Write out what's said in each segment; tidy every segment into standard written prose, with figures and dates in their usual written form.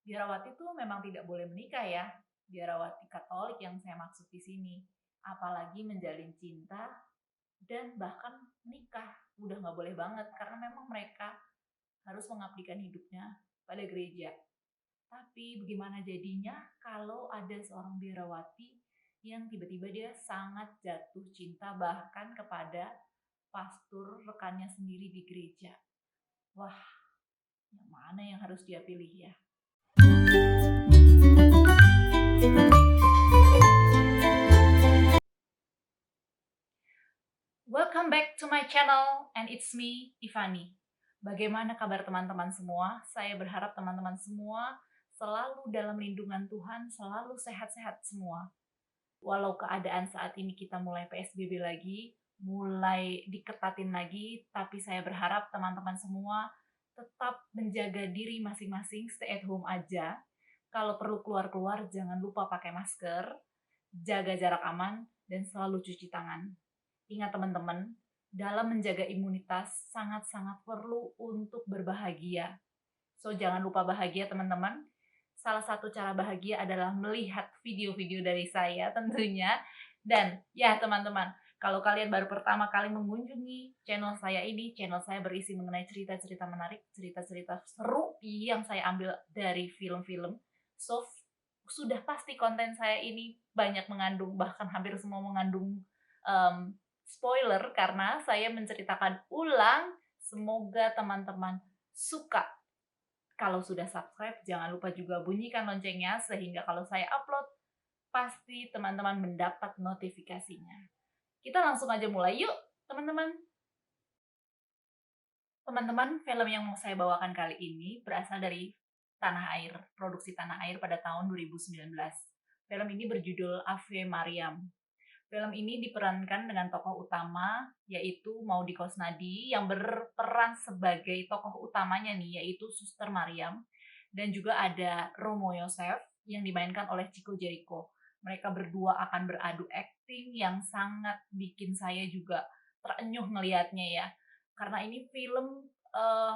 Biarawati itu memang tidak boleh menikah ya. Biarawati Katolik yang saya maksud di sini. Apalagi menjalin cinta dan bahkan menikah. Udah nggak boleh banget karena memang mereka harus mengabdikan hidupnya pada gereja. Tapi bagaimana jadinya kalau ada seorang biarawati yang tiba-tiba dia sangat jatuh cinta bahkan kepada pastor rekannya sendiri di gereja. Wah, yang mana yang harus dia pilih ya? Welcome back to my channel and it's me, Ivani. Bagaimana kabar teman-teman semua? Saya berharap teman-teman semua selalu dalam lindungan Tuhan, selalu sehat-sehat semua. Walau keadaan saat ini kita mulai PSBB lagi, mulai diketatin lagi, tapi saya berharap teman-teman semua tetap menjaga diri masing-masing, stay at home aja. Kalau perlu keluar-keluar, jangan lupa pakai masker, jaga jarak aman, dan selalu cuci tangan. Ingat teman-teman, dalam menjaga imunitas sangat-sangat perlu untuk berbahagia. So, jangan lupa bahagia teman-teman. Salah satu cara bahagia adalah melihat video-video dari saya tentunya. Dan ya teman-teman, kalau kalian baru pertama kali mengunjungi channel saya ini, channel saya berisi mengenai cerita-cerita menarik, cerita-cerita seru yang saya ambil dari film-film. So, sudah pasti konten saya ini banyak mengandung, bahkan hampir semua mengandung spoiler karena saya menceritakan ulang. Semoga teman-teman suka. Kalau sudah subscribe, jangan lupa juga bunyikan loncengnya sehingga kalau saya upload, pasti teman-teman mendapat notifikasinya. Kita langsung aja mulai yuk, teman-teman. Teman-teman, film yang mau saya bawakan kali ini berasal dari Tanah Air, produksi Tanah Air pada tahun 2019. Film ini berjudul Ave Mariam. Film ini diperankan dengan tokoh utama yaitu Maudy Koesnaedi yang berperan sebagai tokoh utamanya nih yaitu Suster Mariam, dan juga ada Romo Yosef yang dimainkan oleh Chico Jericho. Mereka berdua akan beradu akting yang sangat bikin saya juga terenyuh ngelihatnya ya. Karena ini film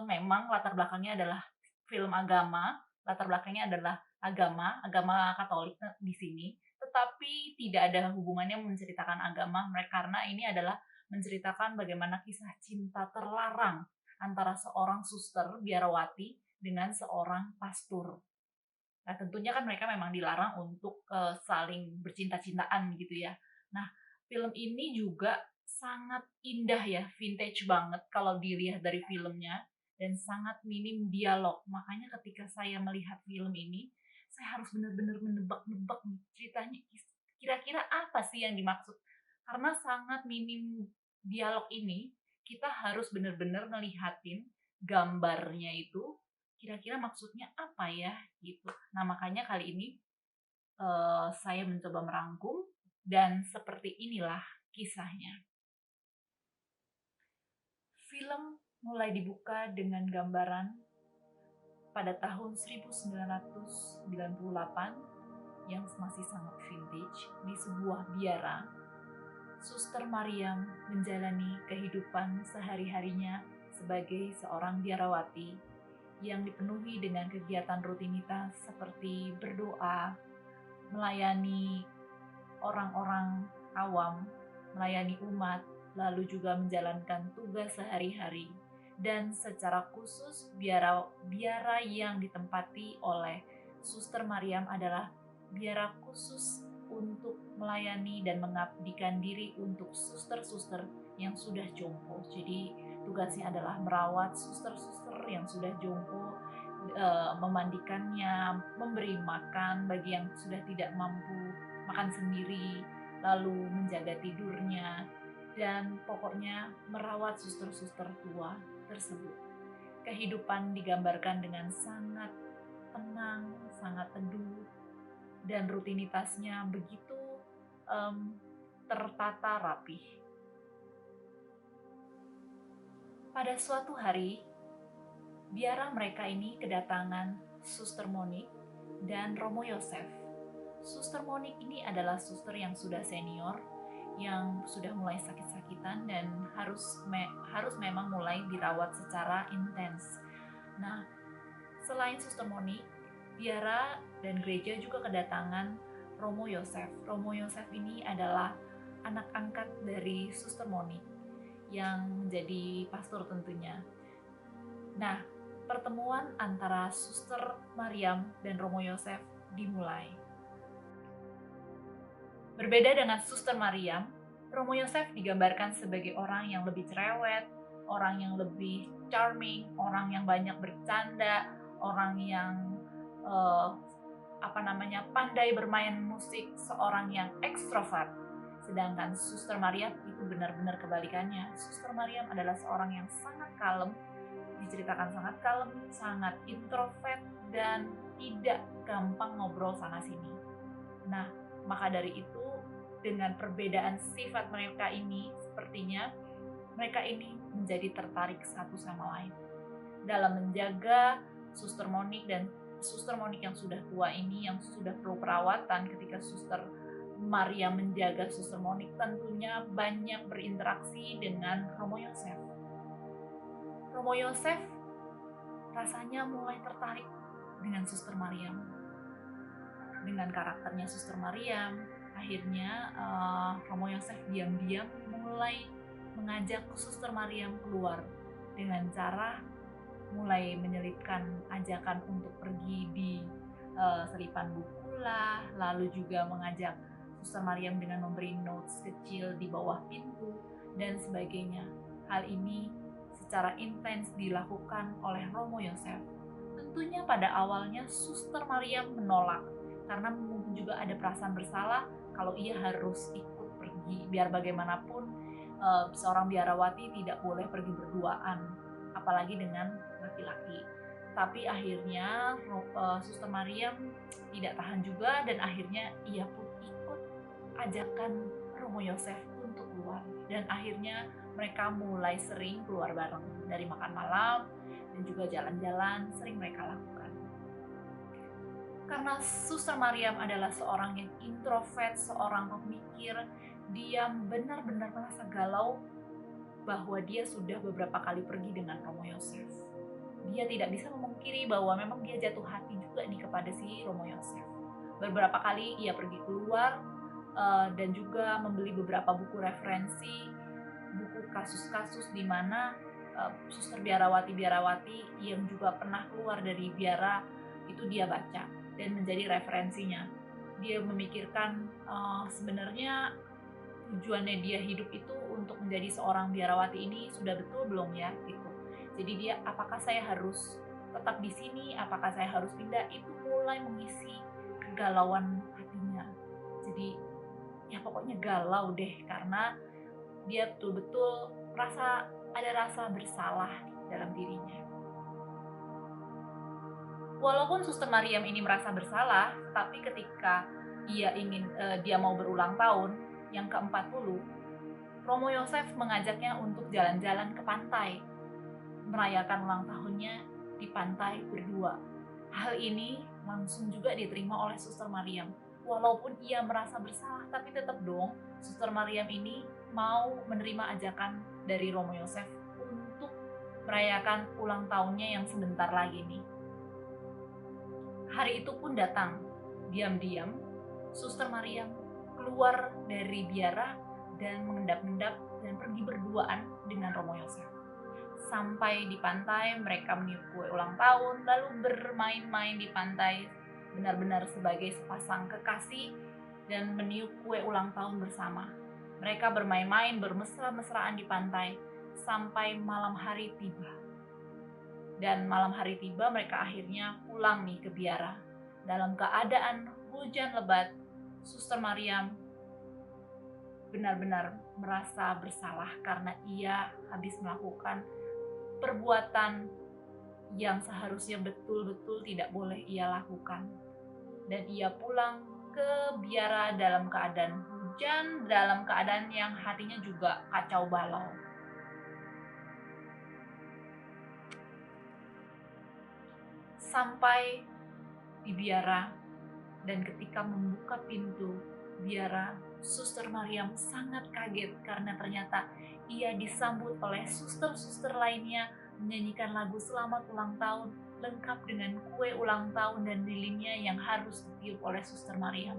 memang latar belakangnya adalah film agama, latar belakangnya adalah agama Katolik di sini, tetapi tidak ada hubungannya menceritakan agama mereka karena ini adalah menceritakan bagaimana kisah cinta terlarang antara seorang suster biarawati dengan seorang pastor. Nah, tentunya kan mereka memang dilarang untuk saling bercinta-cintaan gitu ya. Nah, film ini juga sangat indah ya, vintage banget kalau dilihat dari filmnya dan sangat minim dialog. Makanya ketika saya melihat film ini, saya harus benar-benar menebak-nebak nih ceritanya kira-kira apa sih yang dimaksud. Karena sangat minim dialog ini, kita harus benar-benar ngelihatin gambarnya itu kira-kira maksudnya apa ya gitu. Nah, makanya kali ini saya mencoba merangkum dan seperti inilah kisahnya. Film mulai dibuka dengan gambaran pada tahun 1998 yang masih sangat vintage di sebuah biara. Suster Mariam menjalani kehidupan sehari-harinya sebagai seorang biarawati yang dipenuhi dengan kegiatan rutinitas seperti berdoa, melayani orang-orang awam, melayani umat, lalu juga menjalankan tugas sehari-hari. Dan secara khusus biara yang ditempati oleh Suster Mariam adalah biara khusus untuk melayani dan mengabdikan diri untuk suster-suster yang sudah jompo. Jadi tugasnya adalah merawat suster-suster yang sudah jompo, memandikannya, memberi makan bagi yang sudah tidak mampu makan sendiri, lalu menjaga tidurnya, dan pokoknya merawat suster-suster tua tersebut. Kehidupan digambarkan dengan sangat tenang, sangat teduh, dan rutinitasnya begitu tertata rapih. Pada suatu hari, biara mereka ini kedatangan Suster Monik dan Romo Yosef. Suster Monik ini adalah suster yang sudah senior, yang sudah mulai sakit-sakitan dan harus memang mulai dirawat secara intens. Nah, selain Suster Monik, Biara dan gereja juga kedatangan Romo Yosef. Romo Yosef ini adalah anak angkat dari Suster Moniq yang menjadi pastor tentunya. Nah, pertemuan antara Suster Mariam dan Romo Yosef dimulai. Berbeda dengan Suster Mariam, Romo Yosef digambarkan sebagai orang yang lebih cerewet, orang yang lebih charming, orang yang banyak bercanda, orang yang pandai bermain musik, seorang yang ekstrovert. Sedangkan Suster Mariam itu benar-benar kebalikannya. Suster Mariam adalah seorang yang sangat kalem, diceritakan sangat kalem, sangat introvert, dan tidak gampang ngobrol sana-sini. Nah, maka dari itu, dengan perbedaan sifat mereka ini, sepertinya mereka ini menjadi tertarik satu sama lain. Dalam menjaga Suster Moniq dan Suster Moniq yang sudah tua ini, yang sudah perlu perawatan, ketika Suster Maria menjaga Suster Moniq, tentunya banyak berinteraksi dengan Romo Yosef. Romo Yosef rasanya mulai tertarik dengan Suster Mariam. Dengan karakternya Suster Mariam, akhirnya Romo Yosef diam-diam mulai mengajak Suster Mariam keluar dengan cara mulai menyelipkan ajakan untuk pergi di selipan buku lah, lalu juga mengajak Suster Mariam dengan memberi notes kecil di bawah pintu dan sebagainya. Hal ini secara intens dilakukan oleh Romo Yosef. Tentunya pada awalnya Suster Mariam menolak karena mungkin juga ada perasaan bersalah kalau ia harus ikut pergi. Biar bagaimanapun seorang biarawati tidak boleh pergi berduaan, apalagi dengan laki-laki. Tapi akhirnya Suster Mariam tidak tahan juga dan akhirnya ia pun ikut ajakan Romo Yosef untuk keluar. Dan akhirnya mereka mulai sering keluar bareng, dari makan malam dan juga jalan-jalan sering mereka lakukan. Karena Suster Mariam adalah seorang yang introvert, seorang pemikir, dia benar-benar merasa galau bahwa dia sudah beberapa kali pergi dengan Romo Yosef. Dia tidak bisa memungkiri bahwa memang dia jatuh hati juga nih kepada si Romo Yosef. Beberapa kali ia pergi keluar dan juga membeli beberapa buku referensi, buku kasus-kasus di mana suster biarawati-biarawati yang juga pernah keluar dari biara itu dia baca dan menjadi referensinya. Dia memikirkan sebenarnya tujuannya dia hidup itu untuk menjadi seorang biarawati ini sudah betul belum ya gitu. Jadi dia, apakah saya harus tetap di sini, apakah saya harus pindah, itu mulai mengisi kegalauan hatinya. Jadi ya pokoknya galau deh, karena dia betul-betul ada rasa bersalah dalam dirinya. Walaupun Suster Mariam ini merasa bersalah, tapi ketika dia mau berulang tahun yang ke-40, Romo Yosef mengajaknya untuk jalan-jalan ke pantai, merayakan ulang tahunnya di pantai berdua. Hal ini langsung juga diterima oleh Suster Mariam. Walaupun ia merasa bersalah, tapi tetap dong Suster Mariam ini mau menerima ajakan dari Romo Yosef untuk merayakan ulang tahunnya yang sebentar lagi nih. Hari itu pun datang. Diam-diam, Suster Mariam keluar dari biara dan mengendap-endap dan pergi berduaan dengan Romo Yosef. Sampai di pantai, mereka meniup kue ulang tahun, lalu bermain-main di pantai benar-benar sebagai sepasang kekasih dan meniup kue ulang tahun bersama. Mereka bermain-main, bermesra-mesraan di pantai sampai malam hari tiba. Dan malam hari tiba, mereka akhirnya pulang nih ke biara. Dalam keadaan hujan lebat, Suster Mariam benar-benar merasa bersalah karena ia habis melakukan perbuatan yang seharusnya betul-betul tidak boleh ia lakukan. Dan ia pulang ke biara dalam keadaan hujan, dalam keadaan yang hatinya juga kacau balau. Sampai di biara, dan ketika membuka pintu biara, Suster Mariam sangat kaget karena ternyata ia disambut oleh suster-suster lainnya menyanyikan lagu selamat ulang tahun lengkap dengan kue ulang tahun dan lilinnya yang harus ditiup oleh Suster Mariam.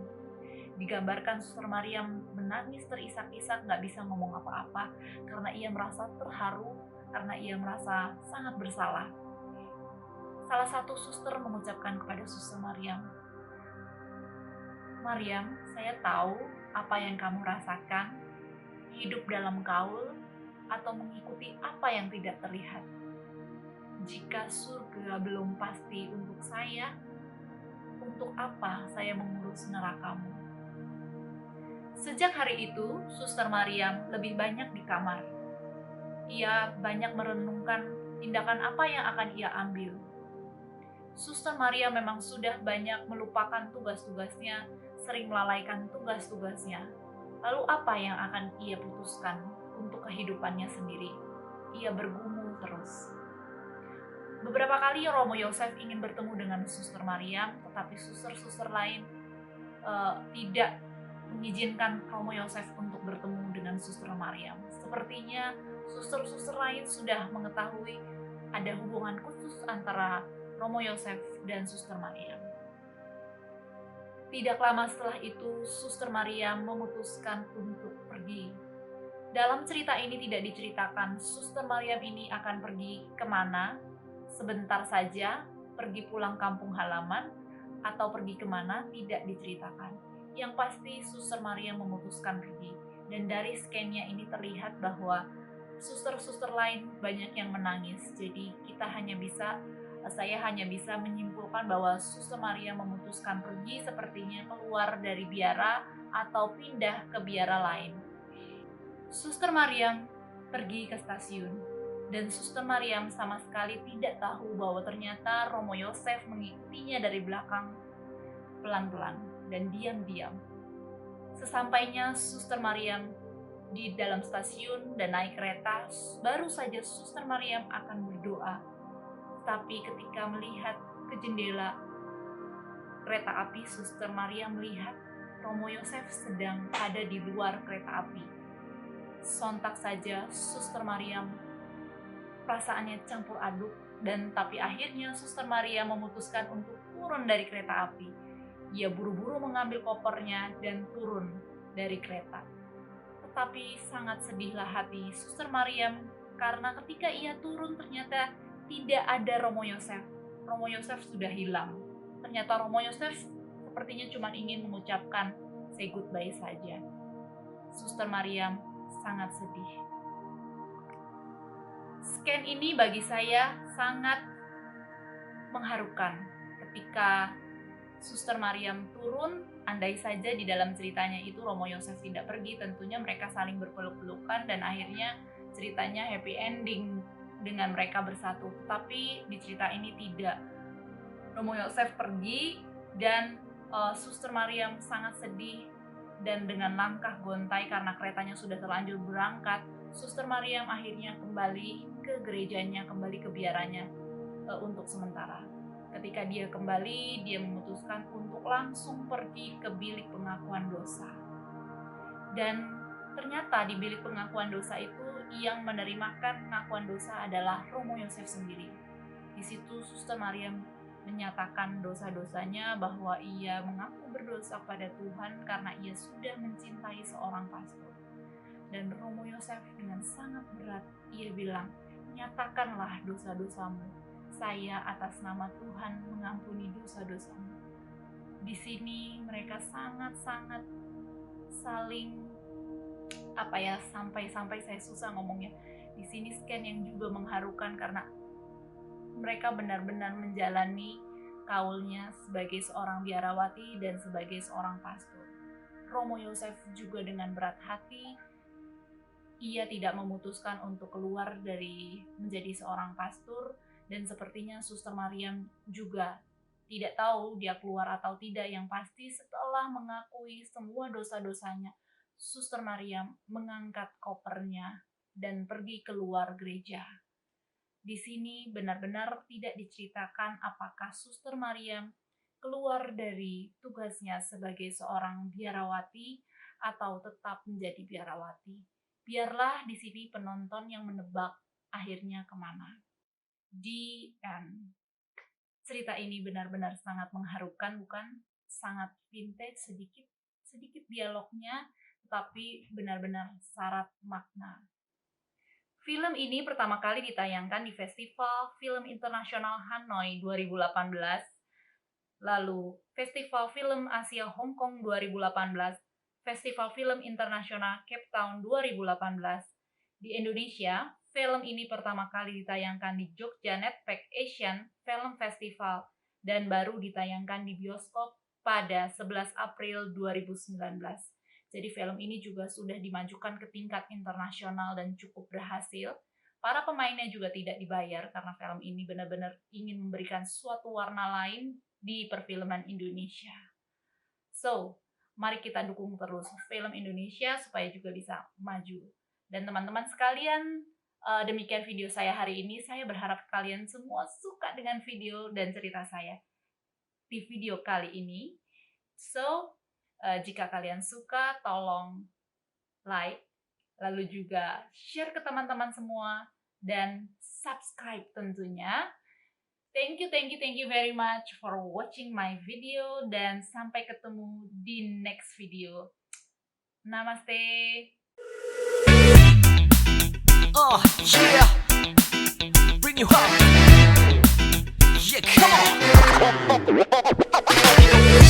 Digambarkan Suster Mariam menangis terisak-isak, nggak bisa ngomong apa-apa karena ia merasa terharu, karena ia merasa sangat bersalah. Salah satu suster mengucapkan kepada Suster Mariam, "Mariam, saya tahu apa yang kamu rasakan, hidup dalam gaul atau mengikuti apa yang tidak terlihat. Jika surga belum pasti untuk saya, untuk apa saya mengurus nerakamu?" Sejak hari itu, Suster Mariam lebih banyak di kamar. Ia banyak merenungkan tindakan apa yang akan ia ambil. Suster Maria memang sudah banyak melupakan tugas-tugasnya, sering melalaikan tugas-tugasnya. Lalu apa yang akan ia putuskan untuk kehidupannya sendiri? Ia bergumul terus. Beberapa kali Romo Yosef ingin bertemu dengan Suster Maria, tetapi suster-suster lain tidak mengizinkan Romo Yosef untuk bertemu dengan Suster Maria. Sepertinya suster-suster lain sudah mengetahui ada hubungan khusus antara Romo Yosef dan Suster Maria. Tidak lama setelah itu, Suster Maria memutuskan untuk pergi. Dalam cerita ini tidak diceritakan Suster Maria ini akan pergi kemana, sebentar saja, pergi pulang kampung halaman, atau pergi kemana, tidak diceritakan. Yang pasti Suster Maria memutuskan pergi. Dan dari scan-nya ini terlihat bahwa suster-suster lain banyak yang menangis. Jadi saya hanya bisa menyimpulkan bahwa Suster Maria memutuskan pergi sepertinya keluar dari biara atau pindah ke biara lain. Suster Mariam pergi ke stasiun, dan Suster Mariam sama sekali tidak tahu bahwa ternyata Romo Yosef mengikutinya dari belakang pelan-pelan dan diam-diam. Sesampainya Suster Mariam di dalam stasiun dan naik kereta, baru saja Suster Mariam akan berdoa. Tapi ketika melihat ke jendela kereta api, Suster Mariam melihat Romo Yosef sedang ada di luar kereta api. Sontak saja Suster Mariam perasaannya campur aduk, dan tapi akhirnya Suster Mariam memutuskan untuk turun dari kereta api. Ia buru-buru mengambil kopernya dan turun dari kereta. Tetapi sangat sedihlah hati Suster Mariam karena ketika ia turun ternyata tidak ada Romo Yosef. Romo Yosef sudah hilang. Ternyata Romo Yosef sepertinya cuma ingin mengucapkan say goodbye saja. Suster Mariam sangat sedih. Scan ini bagi saya sangat mengharukan ketika Suster Mariam turun. Andai saja di dalam ceritanya itu Romo Yosef tidak pergi, tentunya mereka saling berpeluk-pelukan dan akhirnya ceritanya happy ending dengan mereka bersatu. Tapi di cerita ini tidak. Romo Yosef pergi dan Suster Mariam sangat sedih, dan dengan langkah gontai karena keretanya sudah terlanjur berangkat, Suster Mariam akhirnya kembali ke gerejanya, kembali ke biaranya untuk sementara. Ketika dia kembali, dia memutuskan untuk langsung pergi ke bilik pengakuan dosa. Dan ternyata di bilik pengakuan dosa itu yang menerimakan pengakuan dosa adalah Romo Yosef sendiri. Di situ Suster Mariam menyatakan dosa-dosanya, bahwa ia mengaku berdosa pada Tuhan karena ia sudah mencintai seorang pastor. Dan Romo Yosef dengan sangat berat ia bilang, "Nyatakanlah dosa-dosamu. Saya atas nama Tuhan mengampuni dosa-dosamu." Di sini mereka sangat-sangat saling sampai saya susah ngomongnya. Di sini scan yang juga mengharukan karena mereka benar-benar menjalani kaulnya sebagai seorang biarawati dan sebagai seorang pastor. Romo Yosef juga dengan berat hati, ia tidak memutuskan untuk keluar dari menjadi seorang pastor, dan sepertinya Suster Mariam juga tidak tahu dia keluar atau tidak. Yang pasti setelah mengakui semua dosa-dosanya, Suster Mariam mengangkat kopernya dan pergi keluar gereja. Di sini benar-benar tidak diceritakan apakah Suster Mariam keluar dari tugasnya sebagai seorang biarawati atau tetap menjadi biarawati. Biarlah di sini penonton yang menebak akhirnya kemana. The end. Cerita ini benar-benar sangat mengharukan, bukan? Sangat vintage, sedikit dialognya, tapi benar-benar syarat makna. Film ini pertama kali ditayangkan di Festival Film Internasional Hanoi 2018, lalu Festival Film Asia Hong Kong 2018, Festival Film Internasional Cape Town 2018. Di Indonesia, film ini pertama kali ditayangkan di Jogja Netpack Asian Film Festival dan baru ditayangkan di bioskop pada 11 April 2019. Jadi film ini juga sudah dimajukan ke tingkat internasional dan cukup berhasil. Para pemainnya juga tidak dibayar karena film ini benar-benar ingin memberikan suatu warna lain di perfilman Indonesia. So, mari kita dukung terus film Indonesia supaya juga bisa maju. Dan teman-teman sekalian, demikian video saya hari ini. Saya berharap kalian semua suka dengan video dan cerita saya di video kali ini. So, jika kalian suka, tolong like, lalu juga share ke teman-teman semua, dan subscribe tentunya. Thank you very much for watching my video, dan sampai ketemu di next video. Namaste. Yeah, bring you up. Yeah, come on.